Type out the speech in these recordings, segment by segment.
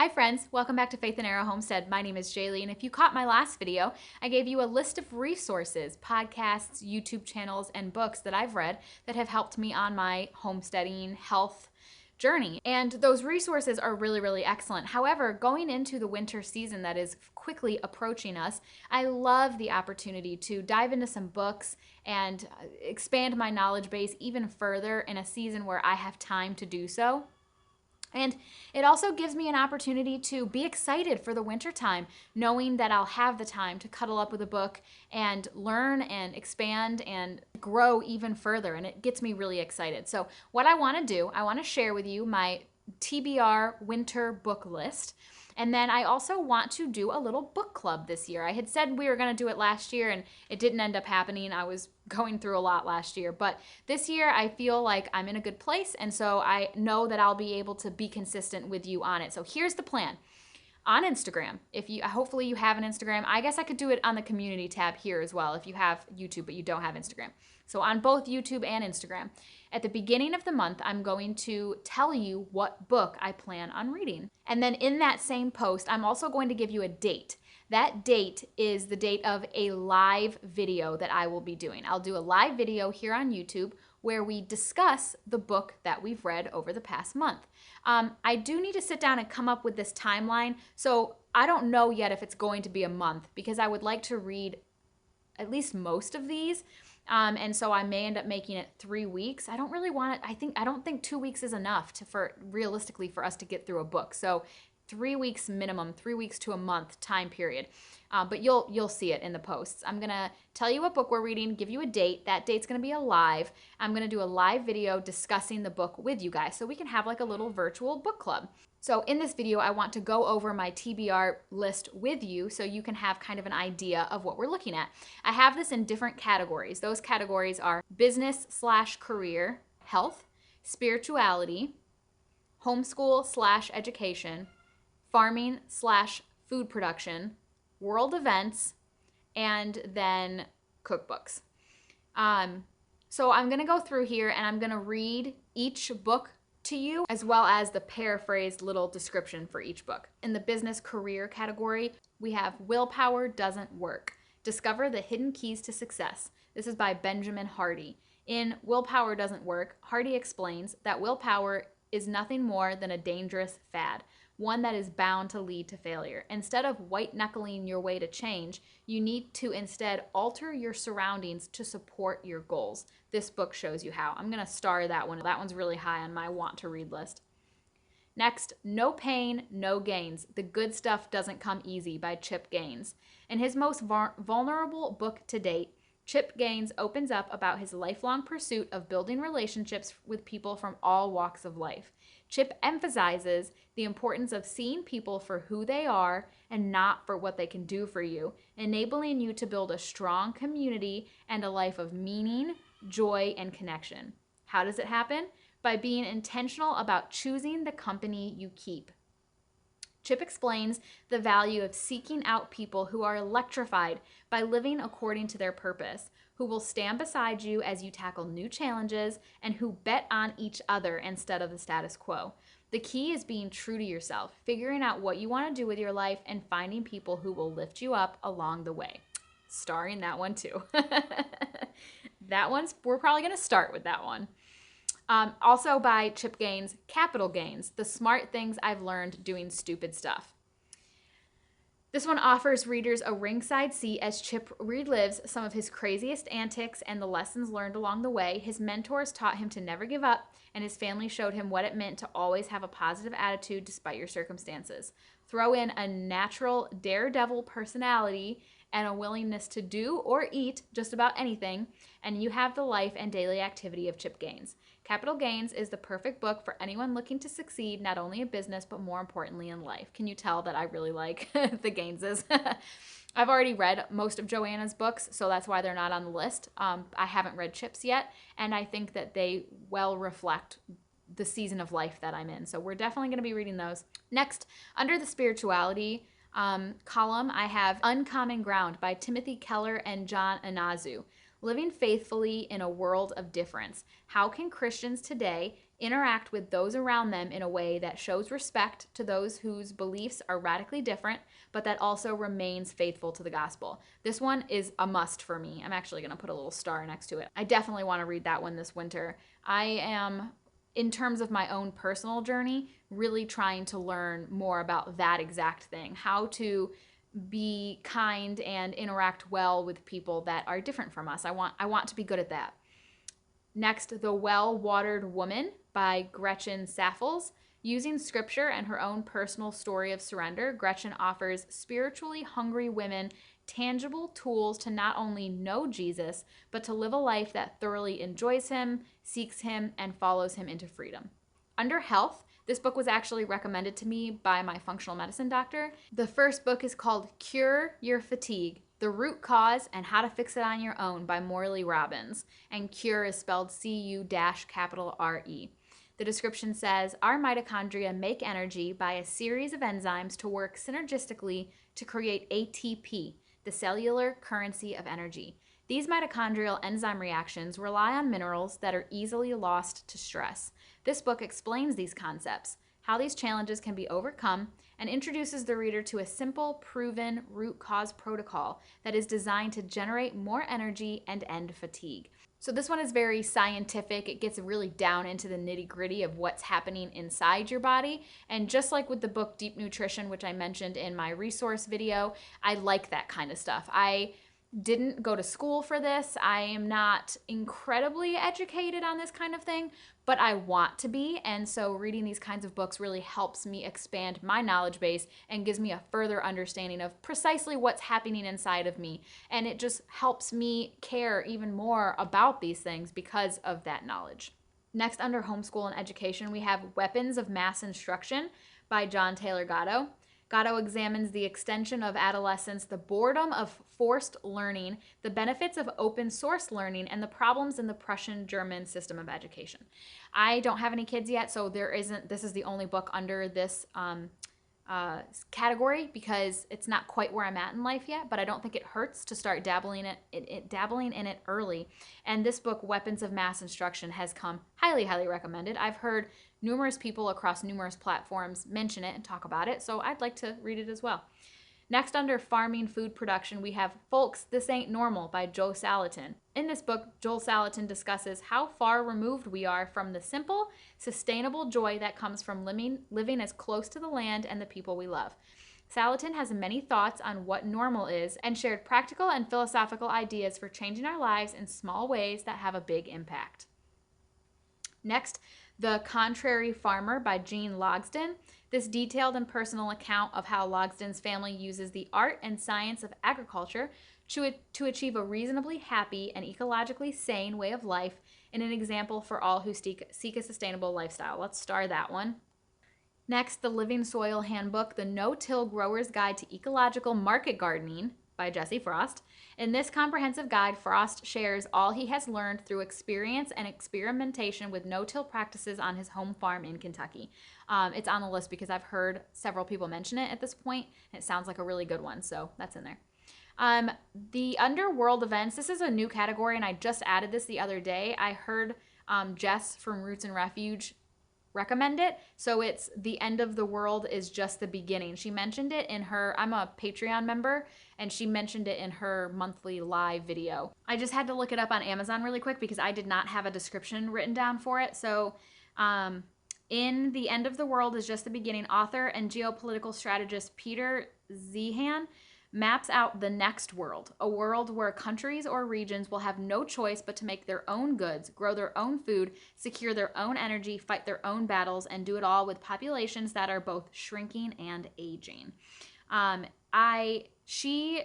Hi friends, welcome back to Faith and Arrow Homestead. My name is Jaylee, and if you caught my last video, I gave you a list of resources, podcasts, YouTube channels, and books that I've read that have helped me on my homesteading health journey. And those resources are really excellent. However, going into the winter season that is quickly approaching us, I love the opportunity to dive into some books and expand my knowledge base even further in a season where I have time to do so. And it also gives me an opportunity to be excited for the wintertime, knowing that I'll have the time to cuddle up with a book and learn and expand and grow even further. And it gets me really excited. So what I want to do, I want to share with you my TBR winter book list. And then I also want to do a little book club this year. I had said we were going to do it last year and it didn't end up happening. I was going through a lot last year, but this year I feel like I'm in a good place, and so I know that I'll be able to be consistent with you on it. So here's the plan. On Instagram, hopefully you have an Instagram. I guess I could do it on the community tab here as well if you have YouTube but you don't have Instagram. So on both YouTube and Instagram, at the beginning of the month, I'm going to tell you what book I plan on reading. And then in that same post, I'm also going to give you a date. That date is the date of a live video that I will be doing. I'll do a live video here on YouTube where we discuss the book that we've read over the past month. I do need to sit down and come up with this timeline, so I don't know yet if it's going to be a month because I would like to read at least most of these. And so I may end up making it 3 weeks. I don't really want it. I don't think 2 weeks is enough realistically for us to get through a book. So 3 weeks minimum, 3 weeks to a month time period. But you'll see it in the posts. I'm gonna tell you what book we're reading, give you a date. That date's gonna be a live. I'm gonna do a live video discussing the book with you guys so we can have like a little virtual book club. So in this video, I want to go over my TBR list with you so you can have kind of an idea of what we're looking at. I have this in different categories. Those categories are business/career, health, spirituality, homeschool/education, farming/food production, world events, and then cookbooks. So I'm gonna go through here and I'm gonna read each book to you, as well as the paraphrased little description for each book. In the business career category, we have Willpower Doesn't Work. Discover the Hidden Keys to Success. This is by Benjamin Hardy. In Willpower Doesn't Work, Hardy explains that willpower is nothing more than a dangerous fad, one that is bound to lead to failure. Instead of white-knuckling your way to change, you need to instead alter your surroundings to support your goals. This book shows you how. I'm going to star that one. That one's really high on my want-to-read list. Next, No Pain, No Gains. The Good Stuff Doesn't Come Easy by Chip Gaines. In his most vulnerable book to date, Chip Gaines opens up about his lifelong pursuit of building relationships with people from all walks of life. Chip emphasizes the importance of seeing people for who they are and not for what they can do for you, enabling you to build a strong community and a life of meaning, joy, and connection. How does it happen? By being intentional about choosing the company you keep. Chip explains the value of seeking out people who are electrified by living according to their purpose, who will stand beside you as you tackle new challenges, and who bet on each other instead of the status quo. The key is being true to yourself, figuring out what you want to do with your life, and finding people who will lift you up along the way. Starring that one too. We're probably going to start with that one. Also by Chip Gaines, Capital Gains, The Smart Things I've Learned Doing Stupid Stuff. This one offers readers a ringside seat as Chip relives some of his craziest antics and the lessons learned along the way. His mentors taught him to never give up, and his family showed him what it meant to always have a positive attitude despite your circumstances. Throw in a natural daredevil personality and a willingness to do or eat just about anything, and you have the life and daily activity of Chip Gaines. Capital Gains is the perfect book for anyone looking to succeed, not only in business, but more importantly in life. Can you tell that I really like the Gaineses? I've already read most of Joanna's books, so that's why they're not on the list. I haven't read Chip's yet, and I think that they well reflect the season of life that I'm in. So we're definitely going to be reading those. Next, under the spirituality column, I have Uncommon Ground by Timothy Keller and John Inazu. Living faithfully in a world of difference. How can Christians today interact with those around them in a way that shows respect to those whose beliefs are radically different, but that also remains faithful to the gospel. This one is a must for me. I'm actually going to put a little star next to it. I definitely want to read that one this winter. I am, in terms of my own personal journey, really trying to learn more about that exact thing, how to be kind and interact well with people that are different from us. I want to be good at that. Next, The Well-Watered Woman by Gretchen Saffels. Using scripture and her own personal story of surrender, Gretchen offers spiritually hungry women tangible tools to not only know Jesus, but to live a life that thoroughly enjoys him, seeks him, and follows him into freedom. Under health, this book was actually recommended to me by my functional medicine doctor. The first book is called Cure Your Fatigue: The Root Cause and How to Fix It on Your Own by Morley Robbins. And cure is spelled C-U-R-E. The description says, our mitochondria make energy by a series of enzymes to work synergistically to create ATP, the cellular currency of energy. These mitochondrial enzyme reactions rely on minerals that are easily lost to stress. This book explains these concepts, how these challenges can be overcome, and introduces the reader to a simple, proven root cause protocol that is designed to generate more energy and end fatigue. So this one is very scientific. It gets really down into the nitty-gritty of what's happening inside your body. And just like with the book Deep Nutrition, which I mentioned in my resource video, I like that kind of stuff. I didn't go to school for this. I am not incredibly educated on this kind of thing, but I want to be. And so reading these kinds of books really helps me expand my knowledge base and gives me a further understanding of precisely what's happening inside of me. And it just helps me care even more about these things because of that knowledge. Next, under homeschool and education, we have Weapons of Mass Instruction by John Taylor Gatto. Gatto examines the extension of adolescence, the boredom of forced learning, the benefits of open source learning, and the problems in the Prussian-German system of education. I don't have any kids yet, so this is the only book under this category because it's not quite where I'm at in life yet, but I don't think it hurts to start dabbling in it early. And this book, Weapons of Mass Instruction, has come highly, highly recommended. I've heard numerous people across numerous platforms mention it and talk about it, so I'd like to read it as well. Next, under farming food production, we have Folks, This Ain't Normal by Joel Salatin. In this book, Joel Salatin discusses how far removed we are from the simple, sustainable joy that comes from living as close to the land and the people we love. Salatin has many thoughts on what normal is and shared practical and philosophical ideas for changing our lives in small ways that have a big impact. Next, The Contrary Farmer by Jean Logsdon. This detailed and personal account of how Logsdon's family uses the art and science of agriculture to achieve a reasonably happy and ecologically sane way of life, and an example for all who seek a sustainable lifestyle. Let's star that one. Next, The Living Soil Handbook, The No-Till Grower's Guide to Ecological Market Gardening by Jesse Frost. In this comprehensive guide, Frost shares all he has learned through experience and experimentation with no-till practices on his home farm in Kentucky. It's on the list because I've heard several people mention it at this point, and it sounds like a really good one, so that's in there. The Underworld Events, this is a new category, and I just added this the other day. I heard Jess from Roots and Refuge recommend it. So it's The End of the World is Just the Beginning. She mentioned it in her, I'm a Patreon member, and she mentioned it in her monthly live video. I just had to look it up on Amazon really quick because I did not have a description written down for it. So in The End of the World is Just the Beginning, author and geopolitical strategist Peter Zehan maps out the next world, a world where countries or regions will have no choice but to make their own goods, grow their own food, secure their own energy, fight their own battles, and do it all with populations that are both shrinking and aging. She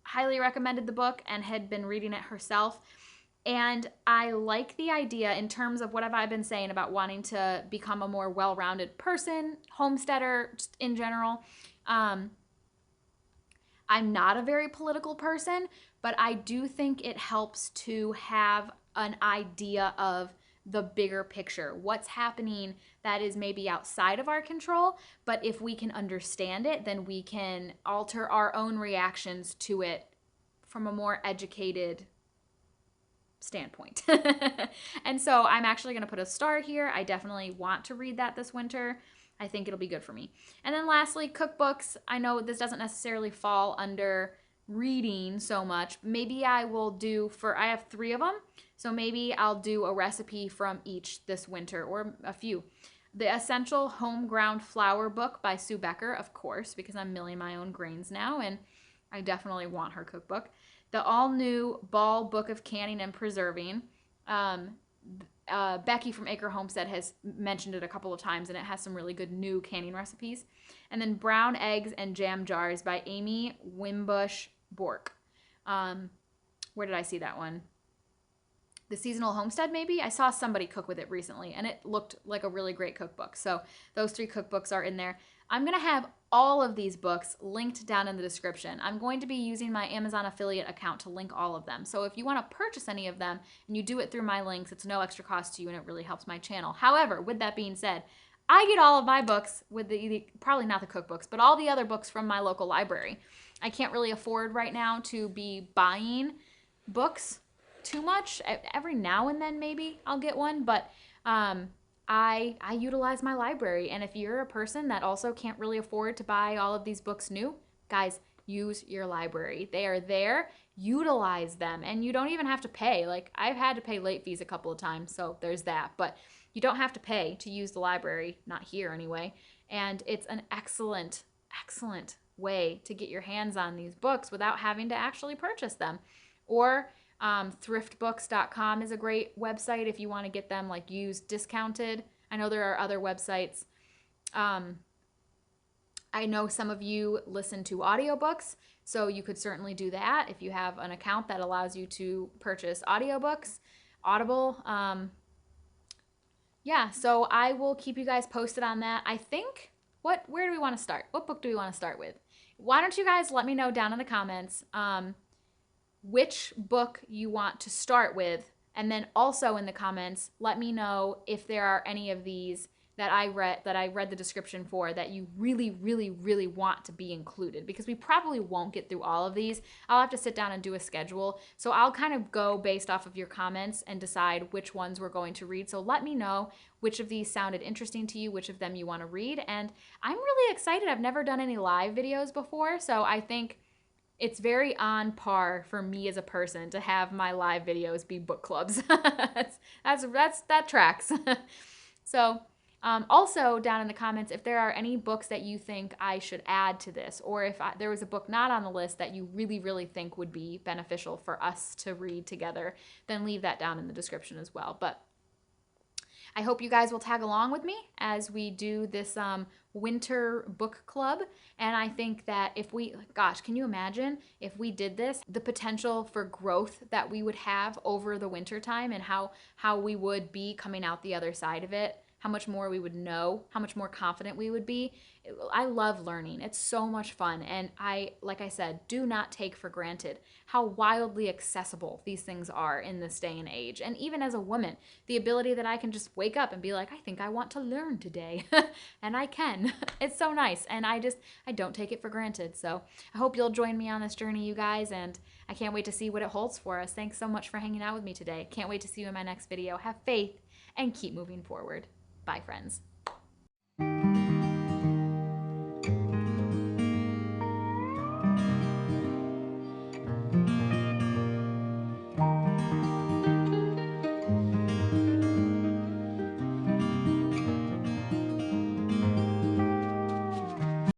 highly recommended the book and had been reading it herself. And I like the idea in terms of what have I been saying about wanting to become a more well-rounded person, homesteader, just in general. I'm not a very political person, but I do think it helps to have an idea of the bigger picture, what's happening that is maybe outside of our control, but if we can understand it, then we can alter our own reactions to it from a more educated standpoint. And so I'm actually going to put a star here. I definitely want to read that this winter. I think it'll be good for me. And then lastly, cookbooks. I know this doesn't necessarily fall under reading so much. Maybe I will do I have 3 of them. So maybe I'll do a recipe from each this winter, or a few. The Essential Home Ground Flour book by Sue Becker, of course, because I'm milling my own grains now, and I definitely want her cookbook. The all-new Ball Book of Canning and Preserving. Becky from Acre Homestead has mentioned it a couple of times, and it has some really good new canning recipes. And then Brown Eggs and Jam Jars by Amy Wimbush Bork. Where did I see that one? The Seasonal Homestead, maybe? I saw somebody cook with it recently, and it looked like a really great cookbook. So those 3 cookbooks are in there. I'm going to have all of these books linked down in the description. I'm going to be using my Amazon affiliate account to link all of them. So if you want to purchase any of them and you do it through my links, it's no extra cost to you, and it really helps my channel. However, with that being said, I get all of my books with probably not the cookbooks, but all the other books from my local library. I can't really afford right now to be buying books too much. Every now and then maybe I'll get one, but I utilize my library. And if you're a person that also can't really afford to buy all of these books new, guys, use your library. They are there. Utilize them. And you don't even have to pay. Like, I've had to pay late fees a couple of times, so there's that. But you don't have to pay to use the library, not here anyway. And it's an excellent, excellent way to get your hands on these books without having to actually purchase them. Or thriftbooks.com is a great website if you want to get them like used, discounted. I know there are other websites. I know some of you listen to audiobooks, so you could certainly do that if you have an account that allows you to purchase audiobooks. Audible. Yeah, so I will keep you guys posted on that. I think, where do we want to start? What book do we want to start with? Why don't you guys let me know down in the comments which book you want to start with, and then also in the comments let me know if there are any of these that I read the description for that you really, really, really want to be included, because we probably won't get through all of these. I'll have to sit down and do a schedule, so I'll kind of go based off of your comments and decide which ones we're going to read. So let me know which of these sounded interesting to you, which of them you want to read. And I'm really excited. I've never done any live videos before, so I think it's very on par for me as a person to have my live videos be book clubs. that tracks. So also down in the comments, if there are any books that you think I should add to this, or if there was a book not on the list that you really, really think would be beneficial for us to read together, then leave that down in the description as well. But I hope you guys will tag along with me as we do this winter book club. And I think that gosh, can you imagine if we did this, the potential for growth that we would have over the winter time, and how we would be coming out the other side of it, how much more we would know, how much more confident we would be. I love learning. It's so much fun. And like I said, do not take for granted how wildly accessible these things are in this day and age. And even as a woman, the ability that I can just wake up and be like, I think I want to learn today. And I can. It's so nice. And I don't take it for granted. So I hope you'll join me on this journey, you guys. And I can't wait to see what it holds for us. Thanks so much for hanging out with me today. Can't wait to see you in my next video. Have faith and keep moving forward. Bye, friends.